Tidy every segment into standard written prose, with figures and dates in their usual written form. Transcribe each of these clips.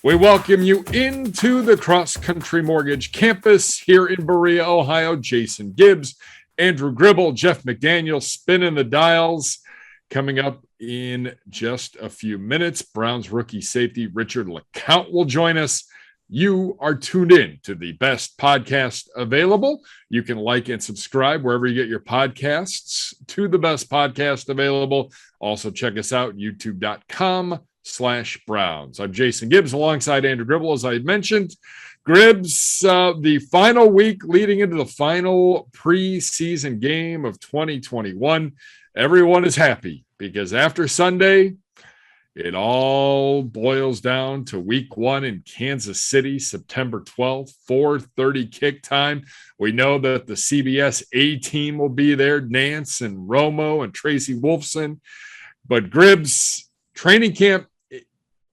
We welcome you into the Cross Country Mortgage campus here in Berea, Ohio. Jason Gibbs, Andrew Gribble, Jeff McDaniel spinning the dials. Coming up in just a few minutes, Browns rookie safety Richard LeCounte will join us. You are tuned in to the best podcast available. You can like and subscribe wherever you get your podcasts to the best podcast available. Also check us out, youtube.com/Browns. I'm Jason Gibbs alongside Andrew Gribble, as I had mentioned. Gribbs, the final week leading into the final preseason game of 2021. Everyone is happy because after Sunday, it all boils down to week one in Kansas City, September 12th, 4:30 kick time. We know that the CBS A team will be there, Nance and Romo and Tracy Wolfson. But Gribbs, training camp,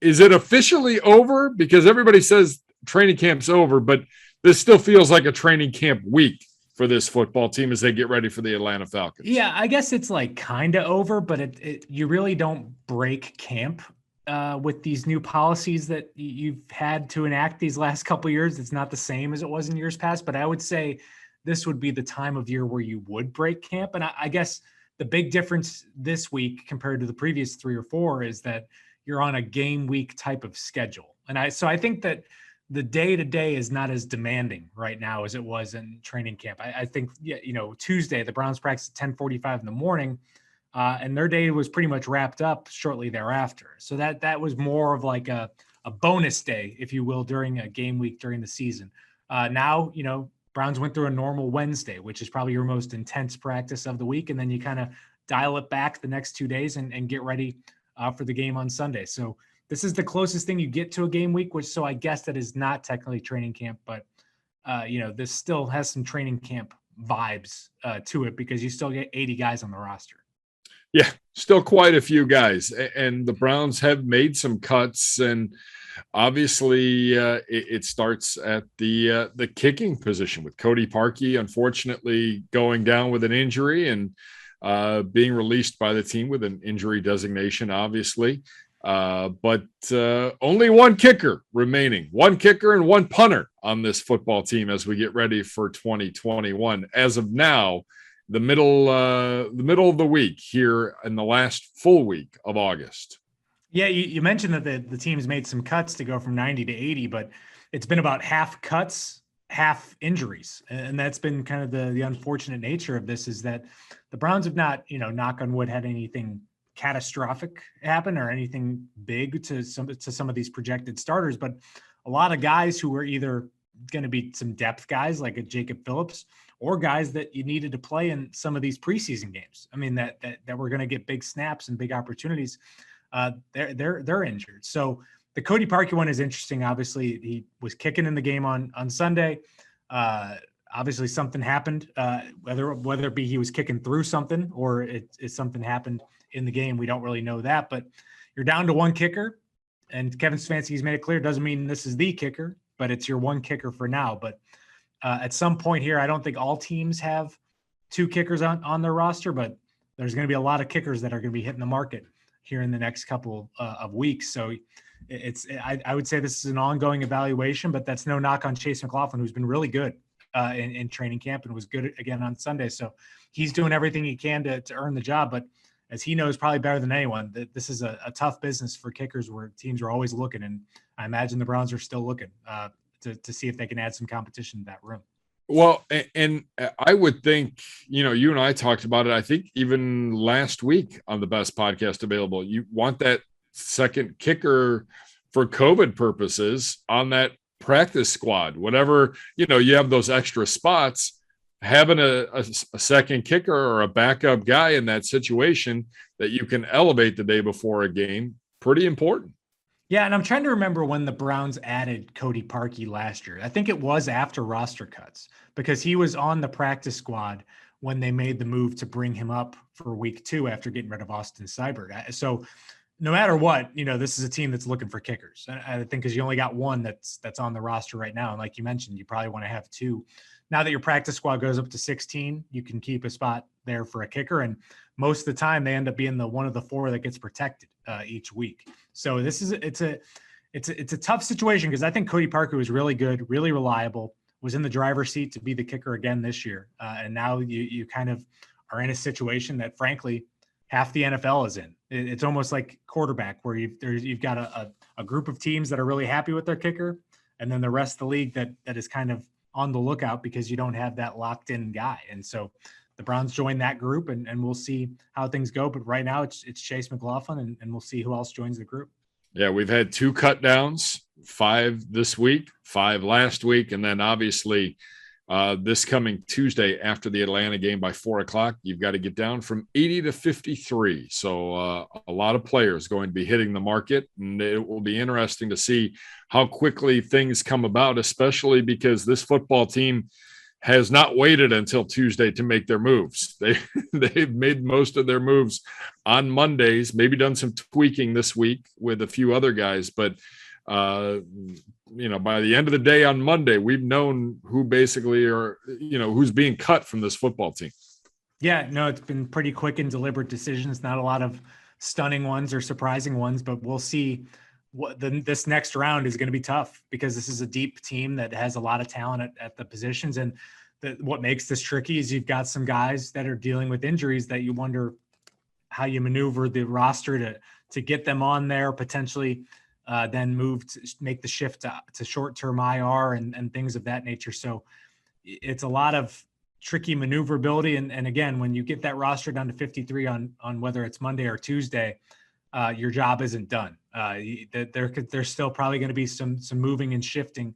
is it officially over? Because everybody says training camp's over, but this still feels like a training camp week for this football team as they get ready for the Atlanta Falcons. Yeah, I guess it's like kind of over, but you really don't break camp with these new policies that you've had to enact these last couple of years. It's not the same as it was in years past, but I would say this would be the time of year where you would break camp. And I guess the big difference this week compared to the previous 3 or 4 is that you're on a game week type of schedule. And I think that the day-to-day is not as demanding right now as it was in training camp. I think, Tuesday, the Browns practiced at 10:45 in the morning, and their day was pretty much wrapped up shortly thereafter. So that was more of like a bonus day, if you will, during a game week during the season. Now, Browns went through a normal Wednesday, which is probably your most intense practice of the week, and then you kind of dial it back the next 2 days and get ready for the game on Sunday. So this is the closest thing you get to a game week, so I guess that is not technically training camp, but this still has some training camp vibes to it because you still get 80 guys on the roster. Yeah, still quite a few guys, and the Browns have made some cuts, and obviously it starts at the kicking position with Cody Parkey, unfortunately going down with an injury and being released by the team with an injury designation, obviously. But only one kicker remaining, one kicker and one punter on this football team as we get ready for 2021. As of now, the middle of the week here in the last full week of August. Yeah, you mentioned that the team's made some cuts to go from 90 to 80, but it's been about half cuts, half injuries. And that's been kind of the unfortunate nature of this, is that the Browns have not, knock on wood, had anything catastrophic happen or anything big to some of these projected starters, but a lot of guys who were either going to be some depth guys like a Jacob Phillips or guys that you needed to play in some of these preseason games. I mean, that were going to get big snaps and big opportunities. They're injured. So the Cody Parkey one is interesting. Obviously, he was kicking in the game on Sunday. Obviously, something happened, whether it be he was kicking through something or it's something happened in the game. We don't really know that, but you're down to one kicker, and Kevin Stefanski's made it clear. Doesn't mean this is the kicker, but it's your one kicker for now. But at some point here, I don't think all teams have 2 kickers on their roster, but there's going to be a lot of kickers that are going to be hitting the market here in the next couple of weeks. So I would say this is an ongoing evaluation, but that's no knock on Chase McLaughlin, who's been really good in training camp and was good again on Sunday. So he's doing everything he can to earn the job, but as he knows probably better than anyone, that this is a tough business for kickers where teams are always looking. And I imagine the Browns are still looking to see if they can add some competition to that room. Well, and I would think, you and I talked about it, I think even last week on the best podcast available, you want that second kicker for COVID purposes on that practice squad, whatever, you have those extra spots. Having a second kicker or a backup guy in that situation that you can elevate the day before a game, pretty important. Yeah, and I'm trying to remember when the Browns added Cody Parkey last year. I think it was after roster cuts because he was on the practice squad when they made the move to bring him up for week 2 after getting rid of Austin Seibert. So no matter what, this is a team that's looking for kickers. I think because you only got one that's on the roster right now. And like you mentioned, you probably want to have 2. Now that your practice squad goes up to 16, you can keep a spot there for a kicker. And most of the time they end up being the one of the 4 that gets protected each week. So it's it's a tough situation because I think Cody Parker was really good, really reliable, was in the driver's seat to be the kicker again this year. And now you kind of are in a situation that, frankly, half the NFL is in. It's almost like quarterback, where you've got a group of teams that are really happy with their kicker, and then the rest of the league that is kind of on the lookout because you don't have that locked in guy. And so the Browns joined that group, and we'll see how things go. But right now it's Chase McLaughlin, and we'll see who else joins the group. Yeah, we've had 2 cut downs, 5 this week, 5 last week, and then obviously this coming Tuesday after the Atlanta game by 4:00, you've got to get down from 80 to 53. So a lot of players going to be hitting the market, and it will be interesting to see how quickly things come about, especially because this football team has not waited until Tuesday to make their moves. They've made most of their moves on Mondays, maybe done some tweaking this week with a few other guys, but by the end of the day on Monday, we've known who basically who's being cut from this football team. Yeah, no, it's been pretty quick and deliberate decisions, not a lot of stunning ones or surprising ones, but we'll see. This next round is going to be tough because this is a deep team that has a lot of talent at the positions. And what makes this tricky is you've got some guys that are dealing with injuries that you wonder how you maneuver the roster to get them on there, potentially then move to make the shift to short-term IR and things of that nature. So it's a lot of tricky maneuverability. And again, when you get that roster down to 53 on whether it's Monday or Tuesday, your job isn't done. There's still probably going to be some moving and shifting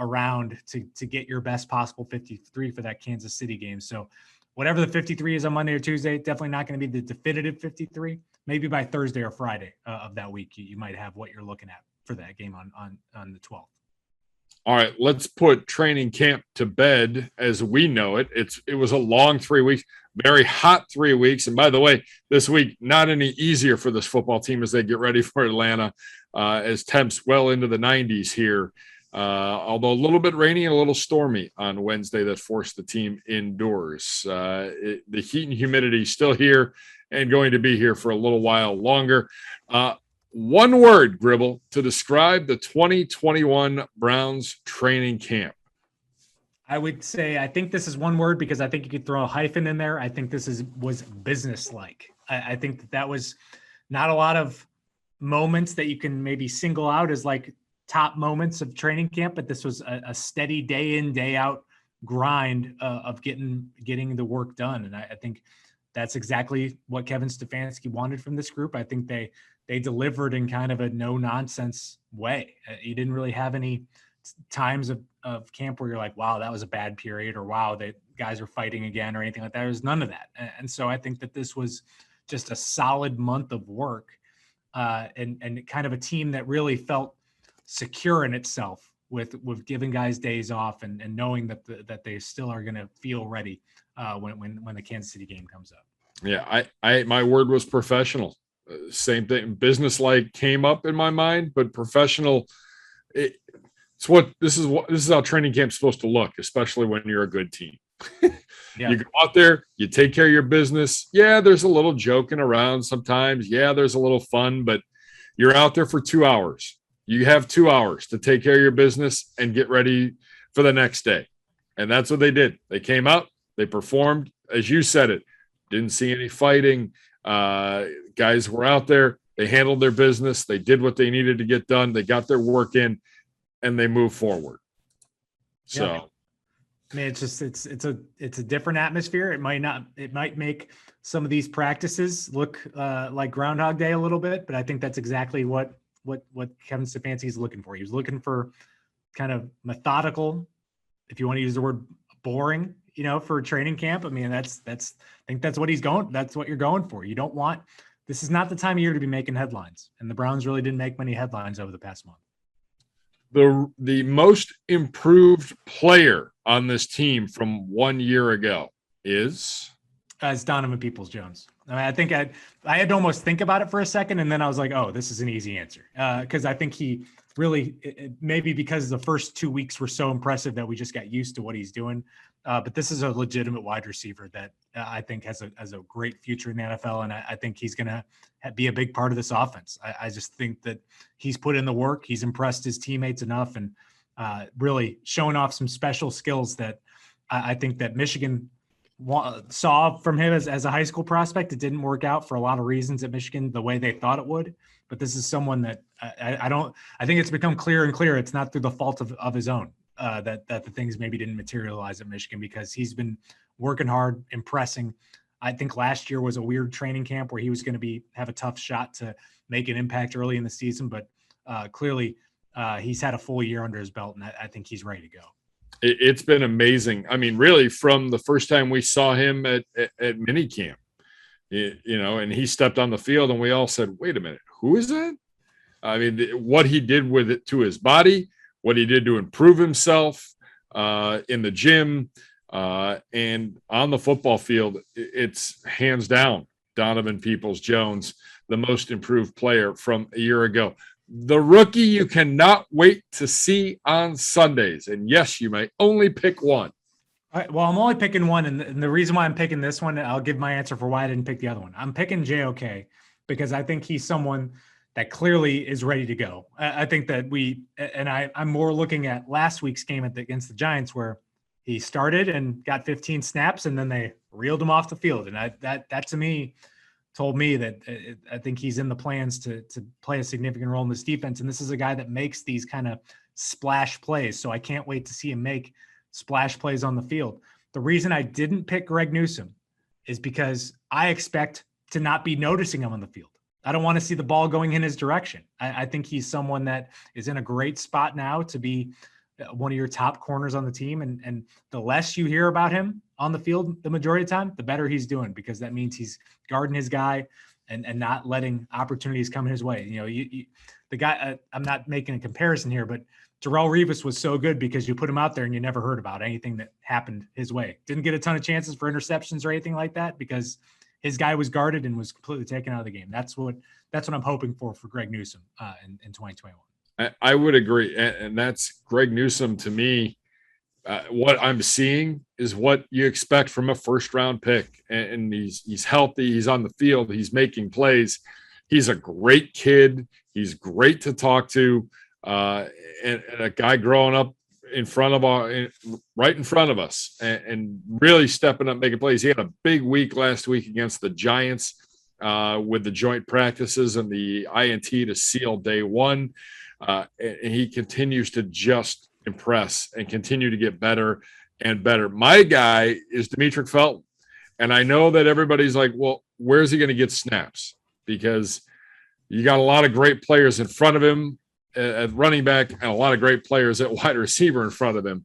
around to get your best possible 53 for that Kansas City game. So whatever the 53 is on Monday or Tuesday, definitely not going to be the definitive 53. Maybe by Thursday or Friday of that week, you might have what you're looking at for that game on the 12th. All right, let's put training camp to bed as we know it. It was a long 3 weeks, very hot 3 weeks. And by the way, this week, not any easier for this football team as they get ready for Atlanta as temps well into the 90s here. Although a little bit rainy and a little stormy on Wednesday that forced the team indoors. The heat and humidity still here and going to be here for a little while longer. One word, Gribble, to describe the 2021 Browns training camp. I would say I think this is one word because I think you could throw a hyphen in there. I think this was business-like. I think that was not a lot of moments that you can maybe single out as like top moments of training camp, but this was a steady day in, day out grind of getting the work done. And I think that's exactly what Kevin Stefanski wanted from this group. I think they delivered in kind of a no-nonsense way. You didn't really have any times of camp where you're like, wow, that was a bad period, or wow, the guys are fighting again, or anything like that. There was none of that. And so I think that this was just a solid month of work and kind of a team that really felt secure in itself with giving guys days off and knowing that they still are going to feel ready when the Kansas City game comes up. Yeah, my word was professional. Same thing. Business-like came up in my mind, but professional. This is how training camp's supposed to look, especially when you're a good team. Yeah. You go out there, you take care of your business. Yeah, there's a little joking around sometimes. Yeah, there's a little fun, but you're out there for 2 hours. You have 2 hours to take care of your business and get ready for the next day. And that's what they did. They came out, they performed, as you said it. Didn't see any fighting. Guys were out there. They handled their business. They did what they needed to get done. They got their work in, and they moved forward. So, yeah. I mean, it's a different atmosphere. It might make some of these practices look like Groundhog Day a little bit, but I think that's exactly what Kevin Stefanski is looking for. He was looking for kind of methodical, if you want to use the word boring, for training camp. I mean, I think that's what that's what you're going for. This is not the time of year to be making headlines. And the Browns really didn't make many headlines over the past month. The most improved player on this team from 1 year ago is Donovan Peoples-Jones. I mean, I think I had to almost think about it for a second, and then I was like, oh, this is an easy answer. Because I think he really maybe because the first 2 weeks were so impressive that we just got used to what he's doing. But this is a legitimate wide receiver that I think has a great future in the NFL. And I think he's going to be a big part of this offense. I just think that he's put in the work. He's impressed his teammates enough and really showing off some special skills that I think that Michigan saw from him as a high school prospect. It didn't work out for a lot of reasons at Michigan the way they thought it would. But this is someone that I think it's become clearer and clearer. It's not through the fault of his own that the things maybe didn't materialize at Michigan, because he's been working hard, impressing. I think last year was a weird training camp where he was going to have a tough shot to make an impact early in the season, but clearly he's had a full year under his belt, and I think he's ready to go. It's been amazing. I mean, really, from the first time we saw him at minicamp, and he stepped on the field, and we all said, "Wait a minute, who is that?" I mean, what he did with it to his body, what he did to improve himself in the gym and on the football field, it's hands down Donovan Peoples-Jones, the most improved player from a year ago. The rookie you cannot wait to see on Sundays. And yes, you may only pick one. All right, well, I'm only picking one. And the reason why I'm picking this one, I'll give my answer for why I didn't pick the other one. I'm picking JOK because I think he's someone that clearly is ready to go. I think that I'm more looking at last week's game against the Giants, where he started and got 15 snaps and then they reeled him off the field. And that to me told me that I think he's in the plans to play a significant role in this defense. And this is a guy that makes these kind of splash plays. So I can't wait to see him make splash plays on the field. The reason I didn't pick Greg Newsome is because I expect to not be noticing him on the field. I don't want to see the ball going in his direction. I think he's someone that is in a great spot now to be one of your top corners on the team. And the less you hear about him on the field the majority of the time, the better he's doing, because that means he's guarding his guy and not letting opportunities come his way. The guy, I'm not making a comparison here, but Darrelle Revis was so good because you put him out there and you never heard about anything that happened his way. Didn't get a ton of chances for interceptions or anything like that because his guy was guarded and was completely taken out of the game. That's what I'm hoping for Greg Newsome in 2021. I would agree. And that's Greg Newsome to me. What I'm seeing is what you expect from a first-round pick. And he's healthy. He's on the field. He's making plays. He's a great kid. He's great to talk to. And a guy growing up right in front of us and really stepping up, making plays. He had a big week last week against the Giants with the joint practices and the INT to seal day one. And he continues to just impress and continue to get better and better. My guy is Demetric Felton. And I know that everybody's like, well, where's he going to get snaps? Because you got a lot of great players in front of him at running back and a lot of great players at wide receiver in front of him.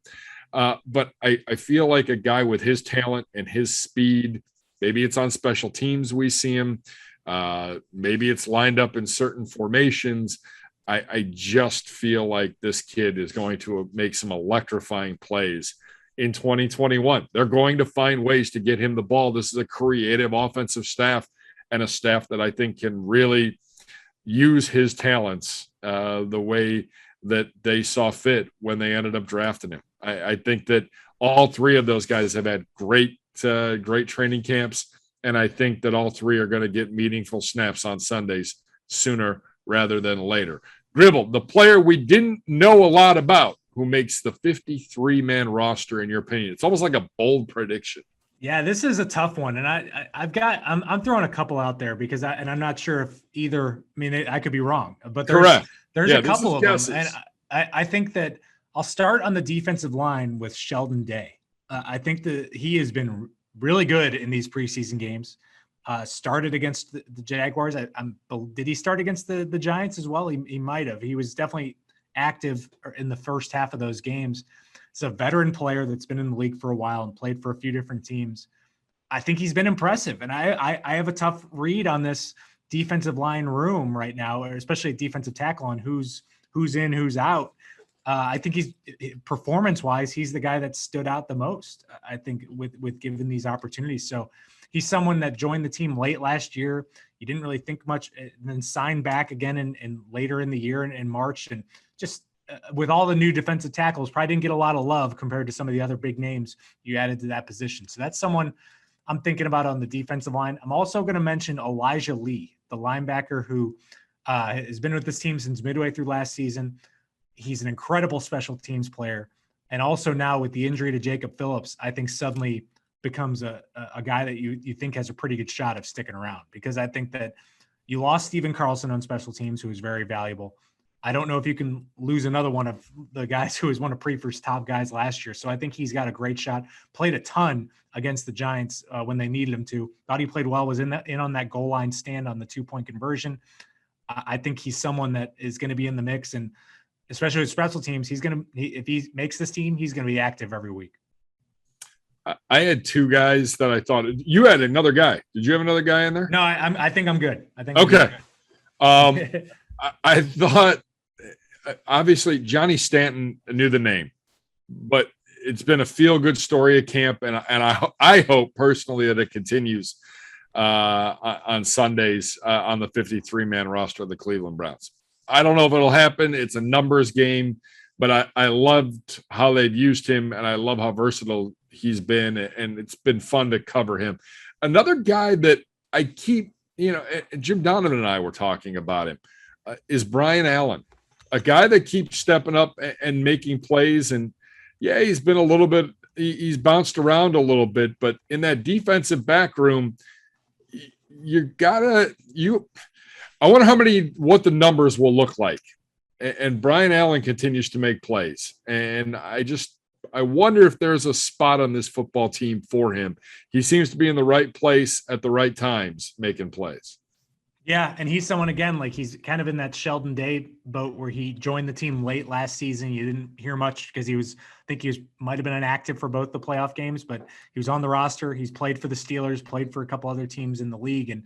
But I feel like a guy with his talent and his speed, maybe it's on special teams we see him. Maybe it's lined up in certain formations. I just feel like this kid is going to make some electrifying plays in 2021. They're going to find ways to get him the ball. This is a creative offensive staff and a staff that I think can really use his talents the way that they saw fit when they ended up drafting him. I think that all three of those guys have had great training camps, and I think that all three are going to get meaningful snaps on Sundays sooner rather than later. Gribble, the player we didn't know a lot about, who makes the 53-man roster in your opinion? It's almost like a bold prediction. Yeah, this is a tough one, and I'm throwing a couple out there because I'm not sure if either. I mean, I could be wrong, but there's a couple of guesses. Them, and I think that I'll start on the defensive line with Sheldon Day. I think that he has been really good in these preseason games. Started against the Jaguars. Did he start against the Giants as well? He might have. He was definitely active in the first half of those games. He's a veteran player that's been in the league for a while and played for a few different teams. I think he's been impressive. And I have a tough read on this defensive line room right now, especially defensive tackle on who's in, who's out. I think he's performance-wise, he's the guy that stood out the most, I think, with given these opportunities. So he's someone that joined the team late last year. You didn't really think much, and then signed back again in later in the year in March, and just with all the new defensive tackles, probably didn't get a lot of love compared to some of the other big names you added to that position. So that's someone I'm thinking about on the defensive line. I'm also going to mention Elijah Lee, the linebacker who has been with this team since midway through last season. He's an incredible special teams player. And also now with the injury to Jacob Phillips, I think suddenly becomes a guy that you think has a pretty good shot of sticking around, because I think that you lost Steven Carlson on special teams, who was very valuable. I don't know if you can lose another one of the guys who was one of Prefer's top guys last year. So I think he's got a great shot. Played a ton against the Giants when they needed him to. Thought he played well, was in on that goal line stand on the 2-point conversion. I think he's someone that is going to be in the mix, and especially with special teams, if he makes this team, he's going to be active every week. I had two guys that I thought you had another guy. Did you have another guy in there? No, I think I'm good. Okay. I thought obviously Johnny Stanton knew the name, but it's been a feel-good story at camp, and I hope personally that it continues on Sundays on the 53-man roster of the Cleveland Browns. I don't know if it'll happen. It's a numbers game, but I loved how they've used him, and I love how versatile he's been, and it's been fun to cover him. Another guy that I keep, Jim Donovan and I were talking about him, is Brian Allen, a guy that keeps stepping up and making plays. And yeah, he's been a little bit, he's bounced around a little bit, but in that defensive back room, I wonder what the numbers will look like. And Brian Allen continues to make plays. And I wonder if there's a spot on this football team for him. He seems to be in the right place at the right times, making plays. Yeah, and he's someone, again, like he's kind of in that Sheldon Day boat where he joined the team late last season. You didn't hear much because might have been inactive for both the playoff games, but he was on the roster. He's played for the Steelers, played for a couple other teams in the league, and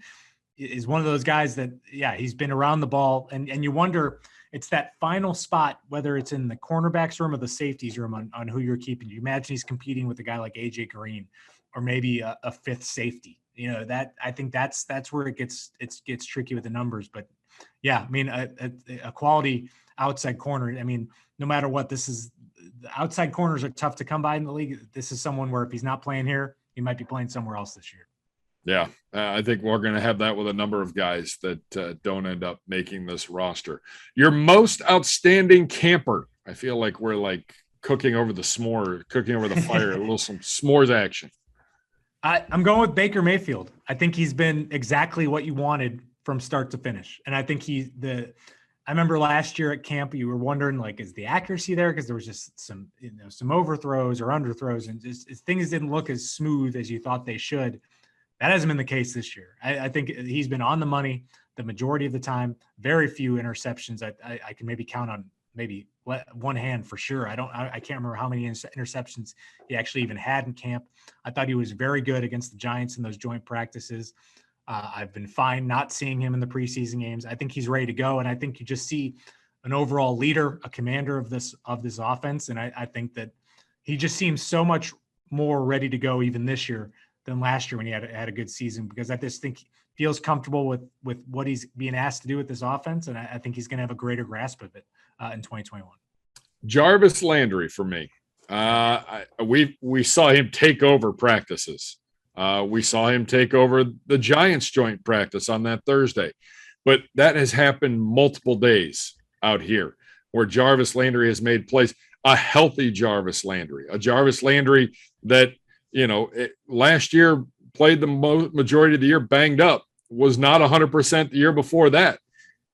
is one of those guys that, yeah, he's been around the ball. And you wonder, it's that final spot, whether it's in the cornerbacks room or the safeties room on who you're keeping. You imagine he's competing with a guy like AJ Green or maybe a fifth safety. That I think that's where it gets tricky with the numbers. But yeah, I mean, a quality outside corner. I mean, no matter what, the outside corners are tough to come by in the league. This is someone where if he's not playing here, he might be playing somewhere else this year. Yeah, I think we're going to have that with a number of guys that don't end up making this roster. Your most outstanding camper. I feel like we're like cooking over the fire, a little some s'mores action. I'm going with Baker Mayfield. I think he's been exactly what you wanted from start to finish. And I think I remember last year at camp, you were wondering, like, is the accuracy there? Because there was just some overthrows or underthrows, and just things didn't look as smooth as you thought they should. That hasn't been the case this year. I think he's been on the money the majority of the time. Very few interceptions. I can maybe count on maybe one hand for sure. I can't remember how many interceptions he actually even had in camp. I thought he was very good against the Giants in those joint practices. I've been fine not seeing him in the preseason games. I think he's ready to go, and I think you just see an overall leader, a commander of this offense. And I think that he just seems so much more ready to go even this year than last year when he had a good season, because I just think he feels comfortable with what he's being asked to do with this offense, and I think he's going to have a greater grasp of it in 2021. Jarvis Landry for me. We saw him take over practices. We saw him take over the Giants joint practice on that Thursday, but that has happened multiple days out here where Jarvis Landry has made plays. A healthy Jarvis Landry, a Jarvis Landry that, last year played the majority of the year banged up, was not 100% the year before that,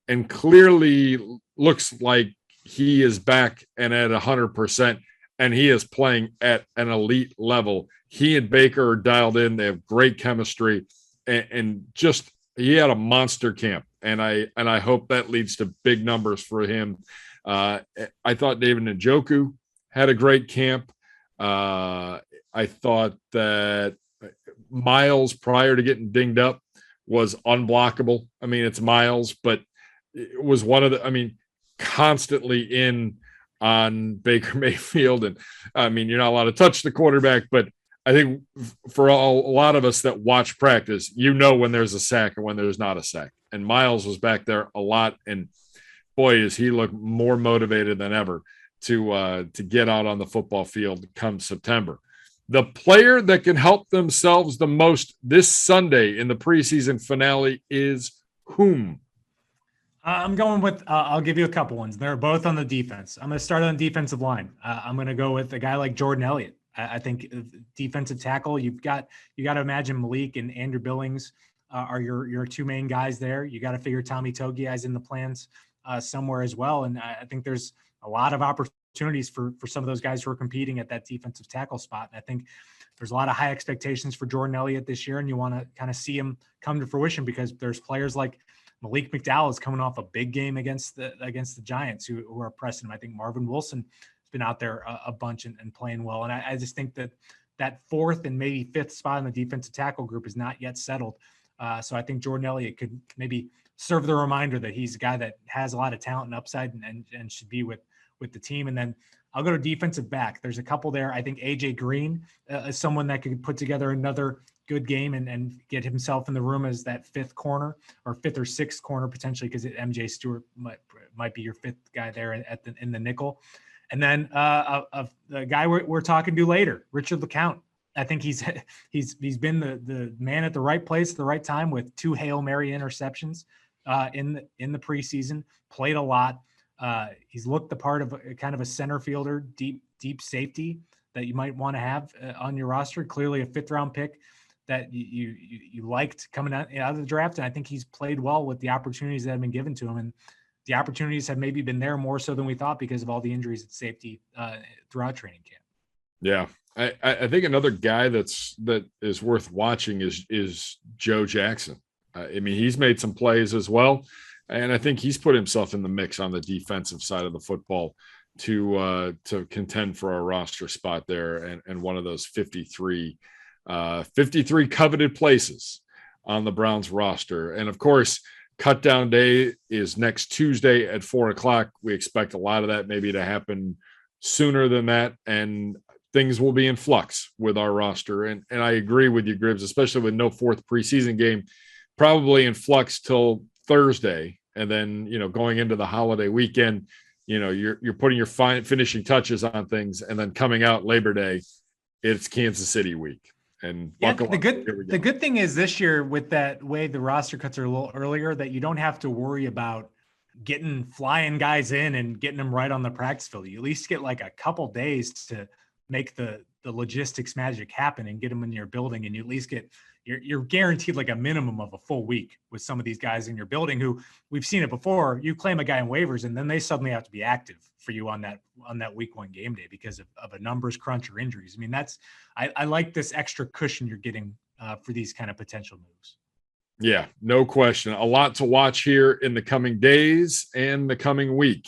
and clearly looks like he is back and at 100%, and he is playing at an elite level. He and Baker are dialed in. They have great chemistry, and just he had a monster camp, and I hope that leads to big numbers for him. I thought David Njoku had a great camp. I thought that Miles, prior to getting dinged up, was unblockable. I mean, it's Miles, but it was constantly in on Baker Mayfield. And I mean, you're not allowed to touch the quarterback, but I think for a lot of us that watch practice, when there's a sack and when there's not a sack. And Miles was back there a lot. And boy, does he look more motivated than ever to get out on the football field come September. The player that can help themselves the most this Sunday in the preseason finale is whom? I'm going with, I'll give you a couple ones. They're both on the defense. I'm going to start on the defensive line. I'm going to go with a guy like Jordan Elliott. I think defensive tackle, you got to imagine Malik and Andrew Billings are your two main guys there. You got to figure Tommy Togiai's in the plans somewhere as well. And I think there's a lot of opportunities for some of those guys who are competing at that defensive tackle spot. And I think there's a lot of high expectations for Jordan Elliott this year, and you want to kind of see him come to fruition because there's players like Malik McDowell is coming off a big game against the Giants who are pressing him. I think Marvin Wilson has been out there a bunch and playing well. And I just think that fourth and maybe fifth spot in the defensive tackle group is not yet settled. So I think Jordan Elliott could maybe serve the reminder that he's a guy that has a lot of talent and upside and should be with the team. And then I'll go to defensive back. There's a couple there. I think AJ Green is someone that could put together another good game and get himself in the room as that fifth corner or fifth or sixth corner potentially, because MJ Stewart might be your fifth guy there in the nickel. And then the guy we're talking to later, Richard LeCounte. I think he's been the man at the right place at the right time with 2 Hail Mary interceptions in the preseason. Played a lot. He's looked the part of kind of a center fielder, deep safety that you might want to have on your roster. Clearly a 5th round pick that you liked coming out of the draft. And I think he's played well with the opportunities that have been given to him. And the opportunities have maybe been there more so than we thought because of all the injuries at safety throughout training camp. Yeah. I think another guy that is worth watching is Joe Jackson. I mean, he's made some plays as well. And I think he's put himself in the mix on the defensive side of the football to contend for a roster spot there and one of those 53 coveted places on the Browns roster. And of course, cut down day is next Tuesday at 4:00. We expect a lot of that maybe to happen sooner than that. And things will be in flux with our roster. And I agree with you, Gribbs, especially with no 4th preseason game, probably in flux till Thursday. And then, going into the holiday weekend, you're putting your finishing touches on things, and then coming out Labor Day, it's Kansas City week. And the good thing is this year with that way the roster cuts are a little earlier, that you don't have to worry about flying guys in and getting them right on the practice field. You at least get like a couple days to make the logistics magic happen and get them in your building, and you at least you're guaranteed like a minimum of a full week with some of these guys in your building who we've seen it before. You claim a guy in waivers and then they suddenly have to be active for you on that week 1 game day because of a numbers crunch or injuries. I mean, I like this extra cushion you're getting for these kind of potential moves. Yeah, no question. A lot to watch here in the coming days and the coming week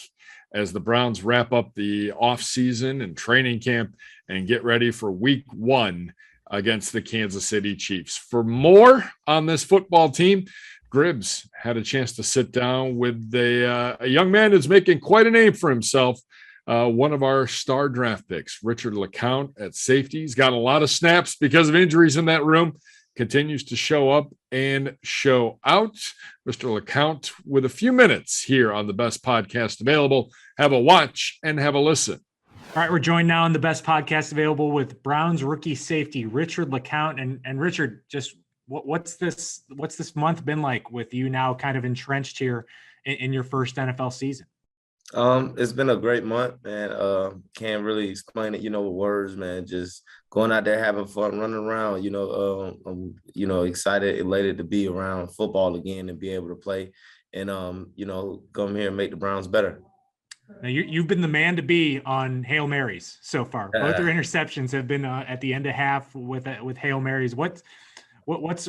as the Browns wrap up the offseason and training camp and get ready for week 1 against the Kansas City Chiefs. For more on this football team, Gribbs had a chance to sit down with a young man who's making quite a name for himself, one of our star draft picks, Richard LeCounte at safety. He's got a lot of snaps because of injuries in that room, continues to show up and show out. Mr. LeCounte with a few minutes here on the best podcast available. Have a watch and have a listen. All right, we're joined now on the best podcast available with Browns rookie safety Richard LeCounte. And Richard, just what's this month been like with you now kind of entrenched here in your first NFL season? It's been a great month, man. Can't really explain it, with words, man. Just going out there having fun, running around. I'm excited, elated to be around football again and be able to play, and come here and make the Browns better. Now you've been the man to be on Hail Marys so far. Both your interceptions have been at the end of half with Hail Marys. What's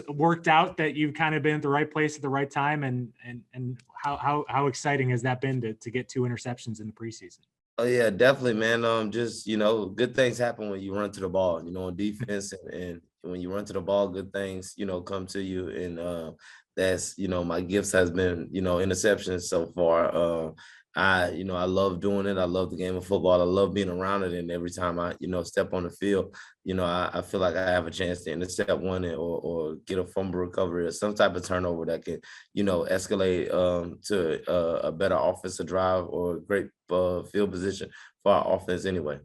worked out that you've kind of been at the right place at the right time, and how exciting has that been to get 2 interceptions in the preseason? Oh yeah, definitely, man. Just good things happen when you run to the ball. On defense, and when you run to the ball, good things come to you, and that's my gifts has been interceptions so far. I love doing it. I love the game of football. I love being around it. And every time I, step on the field, I feel like I have a chance to intercept one or get a fumble recovery or some type of turnover that can, escalate to a better offensive drive or a great field position for our offense anyway.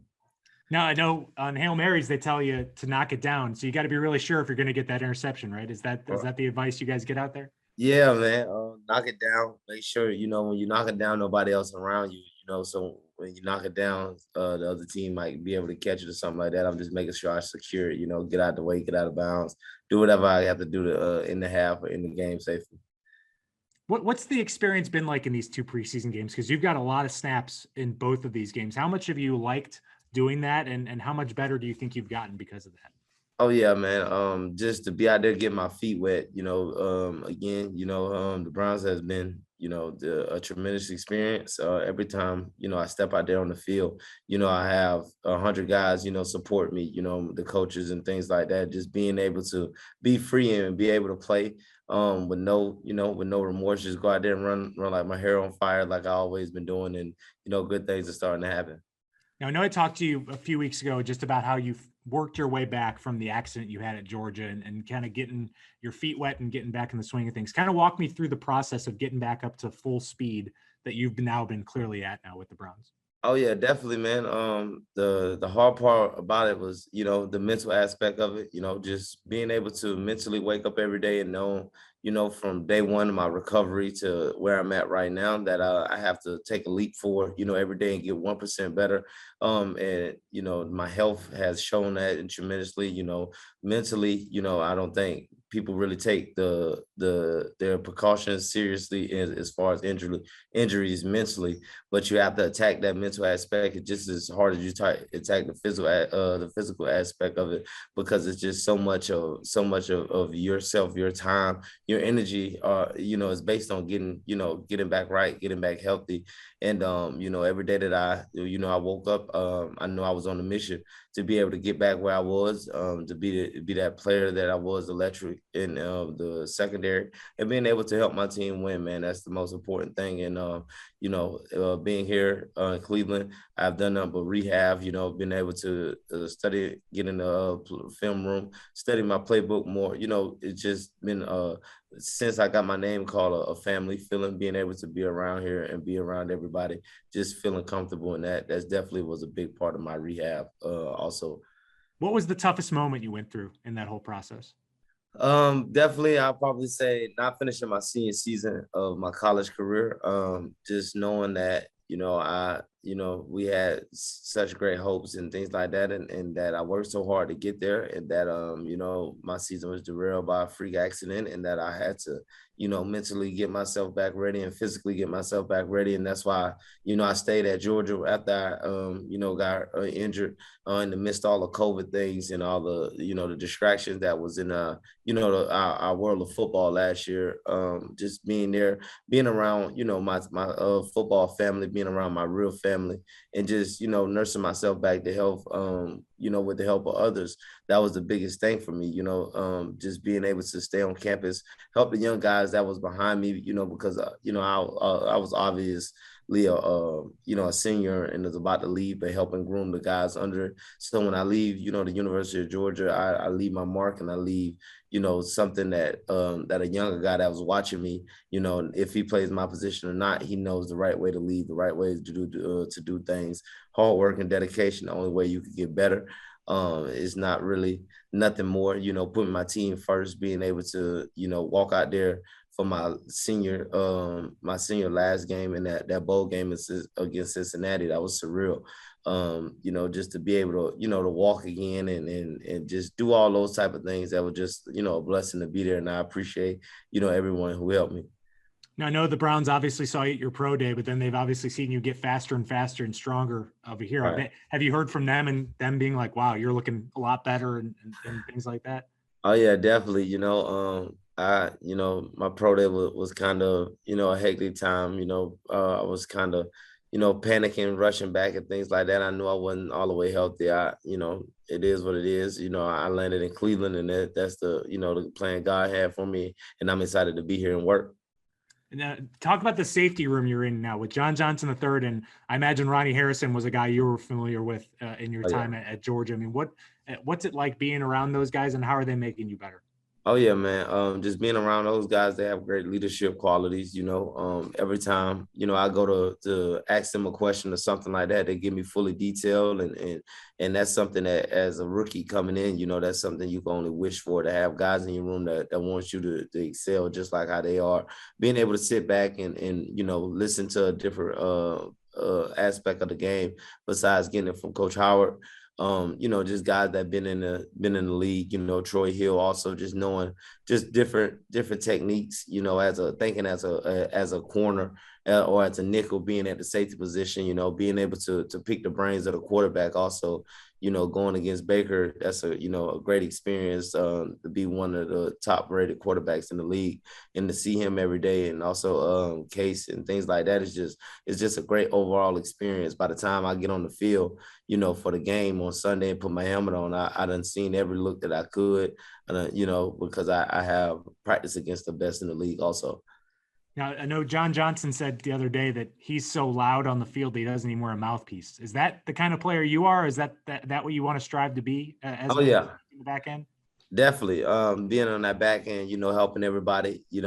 Now, I know on Hail Marys, they tell you to knock it down. So you got to be really sure if you're going to get that interception, right? Is that the advice you guys get out there? Yeah, man. Knock it down. Make sure, when you knock it down, nobody else around you, so when you knock it down, the other team might be able to catch it or something like that. I'm just making sure I secure it, get out the way, get out of bounds, do whatever I have to do to in the half or in the game safely. What's the experience been like in these 2 preseason games? Because you've got a lot of snaps in both of these games. How much have you liked doing that, and how much better do you think you've gotten because of that? Oh yeah, man. Just to be out there getting my feet wet, again, the Browns has been, a tremendous experience. Every time, I step out there on the field, I have 100 guys, support me, the coaches and things like that. Just being able to be free and be able to play with no remorse, just go out there and run like my hair on fire, like I always been doing, and good things are starting to happen. Now, I know I talked to you a few weeks ago just about how you've worked your way back from the accident you had at Georgia and kind of getting your feet wet and getting back in the swing of things. Kind of walk me through the process of getting back up to full speed that you've now been clearly at now with the Browns. Oh yeah, definitely, man. The hard part about it was, the mental aspect of it, just being able to mentally wake up every day and know, from day one of my recovery to where I'm at right now, that I have to take a leap forward, every day and get 1% better. And my health has shown that tremendously, mentally, I don't think people really take their precautions seriously as far as injuries mentally, but you have to attack that mental aspect just as hard as you attack the physical aspect of it, because it's just so much of yourself, your time, your energy, is based on getting back right, getting back healthy. And every day that I woke up, I knew I was on a mission to be able to get back where I was, to be that player that I was, electric in the secondary, and being able to help my team win, man. That's the most important thing. And being here in Cleveland, I've done nothing but rehab. Been able to study, get in the film room, study my playbook more. It's just been since I got my name called a family feeling, being able to be around here and be around everybody, just feeling comfortable in that. That's definitely was a big part of my rehab. Also, what was the toughest moment you went through in that whole process? Definitely, I'll probably say not finishing my senior season of my college career. Just knowing that, we had such great hopes and things like that, and that I worked so hard to get there, and that, my season was derailed by a freak accident, and that I had to, mentally get myself back ready and physically get myself back ready. And that's why, I stayed at Georgia after I, got injured in the midst of all the COVID things and all the, the distractions that was in, our world of football last year. Just being there, being around, my football family, being around my real family, and just, nursing myself back to health, with the help of others. That was the biggest thing for me, just being able to stay on campus, help the young guys that was behind me, because, I was obviously a senior and was about to leave, but helping groom the guys under. So when I leave, the University of Georgia, I leave my mark, and I leave, something that that a younger guy that was watching me, if he plays my position or not, he knows the right way to lead, the right way to do things. Hard work and dedication, the only way you can get better. It's not really nothing more, putting my team first, being able to, walk out there for my senior last game, and that bowl game against Cincinnati. That was surreal. Just to be able to, to walk again and just do all those type of things. That was just, a blessing to be there. And I appreciate, everyone who helped me. Now, I know the Browns obviously saw you at your pro day, but then they've obviously seen you get faster and faster and stronger over here. Right. Have you heard from them and them being like, wow, you're looking a lot better and things like that? Oh yeah, definitely. My pro day was kind of, a hectic time. I was kind of, panicking, rushing back and things like that. I knew I wasn't all the way healthy. It is what it is. I landed in Cleveland, and that's the, the plan God had for me, and I'm excited to be here and work. Now, talk about the safety room you're in now with John Johnson III, and I imagine Ronnie Harrison was a guy you were familiar with in your time at Georgia. I mean, what's it like being around those guys, and how are they making you better? Oh yeah, man. Just being around those guys, they have great leadership qualities. Every time I go to ask them a question or something like that, they give me fully detailed, and that's something that as a rookie coming in, that's something you can only wish for, to have guys in your room that want you to excel just like how they are. Being able to sit back and listen to a different aspect of the game besides getting it from Coach Howard. Just guys that been in the league, Troy Hill, also just knowing just different techniques, as a corner or as a nickel, being at the safety position, being able to pick the brains of the quarterback. Also, going against Baker, that's a great experience to be one of the top rated quarterbacks in the league, and to see him every day, and also Case and things like that is just a great overall experience. By the time I get on the field, for the game on Sunday and put my helmet on, I done seen every look that I could, because I have practiced against the best in the league also. Now, I know John Johnson said the other day that he's so loud on the field that he doesn't even wear a mouthpiece. Is that the kind of player you are? Is that what you want to strive to be as in the back end? Definitely. Being on that back end, helping everybody, get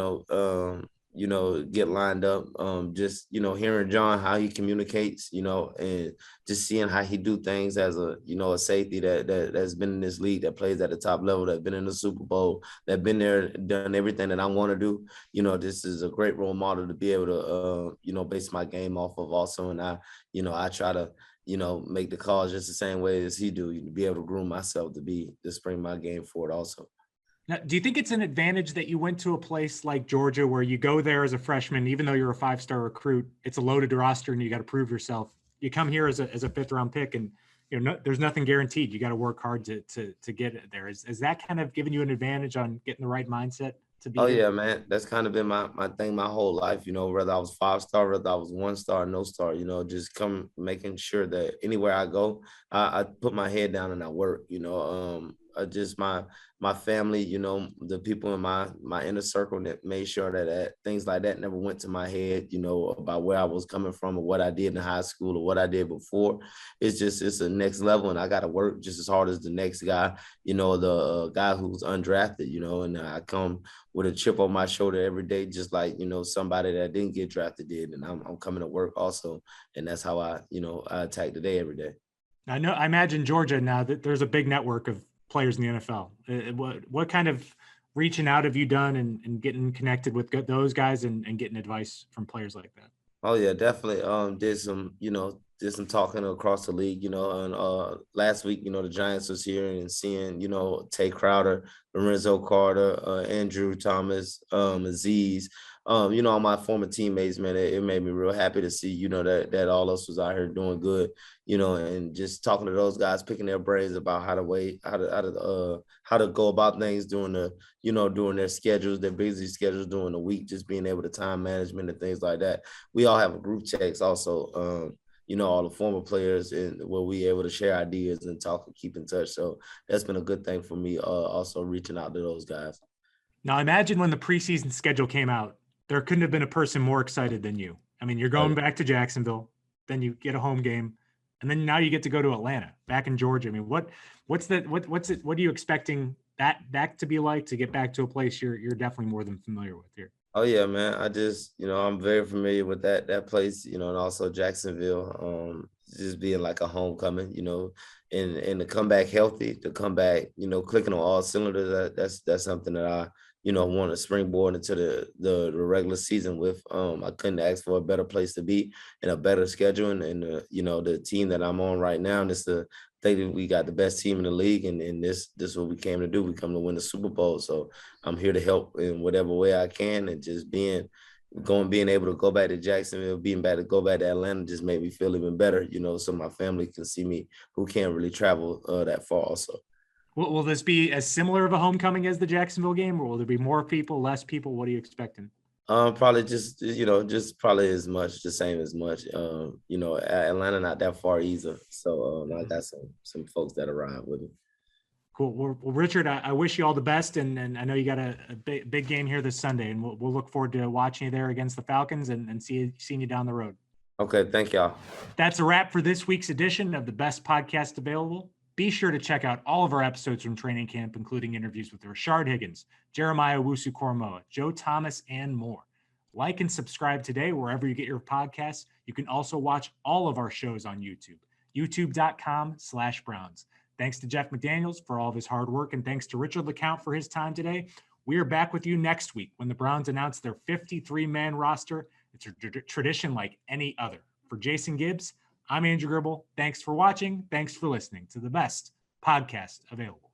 lined up. Just, hearing John, how he communicates, and just seeing how he do things as a safety that's been in this league, that plays at the top level, that been in the Super Bowl, that been there, done everything that I want to do. This is a great role model to be able to, base my game off of also. And I try to, make the calls just the same way as he do, to be able to groom myself to spring my game forward also. Now, do you think it's an advantage that you went to a place like Georgia, where you go there as a freshman, even though you're a 5-star recruit, it's a loaded roster and you got to prove yourself. You come here as a 5th round pick, and there's nothing guaranteed. You got to work hard to get it there. Is that kind of giving you an advantage on getting the right mindset to be? Oh yeah, man. That's kind of been my thing my whole life, whether I was 5-star, whether I was 1-star, no star, just making sure that anywhere I go, I put my head down and I work, just my family, the people in my inner circle that made sure that things like that never went to my head, about where I was coming from or what I did in high school or what I did before. It's a next level, and I got to work just as hard as the next guy, the guy who's undrafted, and I come with a chip on my shoulder every day, just like, somebody that didn't get drafted did. And I'm coming to work also. And that's how I attack the day every day. I imagine Georgia, now that there's a big network of players in the NFL. What kind of reaching out have you done and getting connected with those guys and getting advice from players like that? Oh yeah, definitely. Did some talking across the league, and last week, the Giants was here, and seeing, Tay Crowder, Lorenzo Carter, Andrew Thomas, Aziz, all my former teammates, man, it made me real happy to see, that all us was out here doing good, and just talking to those guys, picking their brains about how to go about things during during their schedules, their busy schedules during the week, just being able to time management and things like that. We all have a group text also, all the former players, and where we able to share ideas and talk and keep in touch. So that's been a good thing for me, also reaching out to those guys. Now, imagine when the preseason schedule came out, there couldn't have been a person more excited than you. I mean, you're going back to Jacksonville, then you get a home game, and then now you get to go to Atlanta, back in Georgia. I mean, what are you expecting that to be like, to get back to a place you're definitely more than familiar with here? Oh yeah, man. I just, I'm very familiar with that place, and also Jacksonville, just being like a homecoming, and to come back healthy, to come back, clicking on all cylinders. That's something that I, want to springboard into the regular season with. I couldn't ask for a better place to be and a better schedule, and the team that I'm on right now. And it's the thing that we got the best team in the league, and this is what we came to do. We come to win the Super Bowl, so I'm here to help in whatever way I can, and just being able to go back to Jacksonville, go back to Atlanta just made me feel even better, so my family can see me, who can't really travel that far also. Will this be as similar of a homecoming as the Jacksonville game, or will there be more people, less people? What are you expecting? Probably just probably as much, the same as much. Atlanta not that far either, so I got some folks that arrive with me. Cool. Well, Richard, I wish you all the best, and I know you got a big game here this Sunday, and we'll look forward to watching you there against the Falcons and seeing you down the road. Okay, thank y'all. That's a wrap for this week's edition of the best podcast available. Be sure to check out all of our episodes from training camp, including interviews with Rashard Higgins, Jeremiah Owusu-Koramoah, Joe Thomas, and more. Like and subscribe today wherever you get your podcasts. You can also watch all of our shows on YouTube, youtube.com/Browns. Thanks to Jeff McDaniels for all of his hard work, and thanks to Richard LeCounte for his time today. We are back with you next week when the Browns announce their 53-man roster. It's a tradition like any other. For Jason Gibbs, I'm Andrew Gribble. Thanks for watching. Thanks for listening to the best podcast available.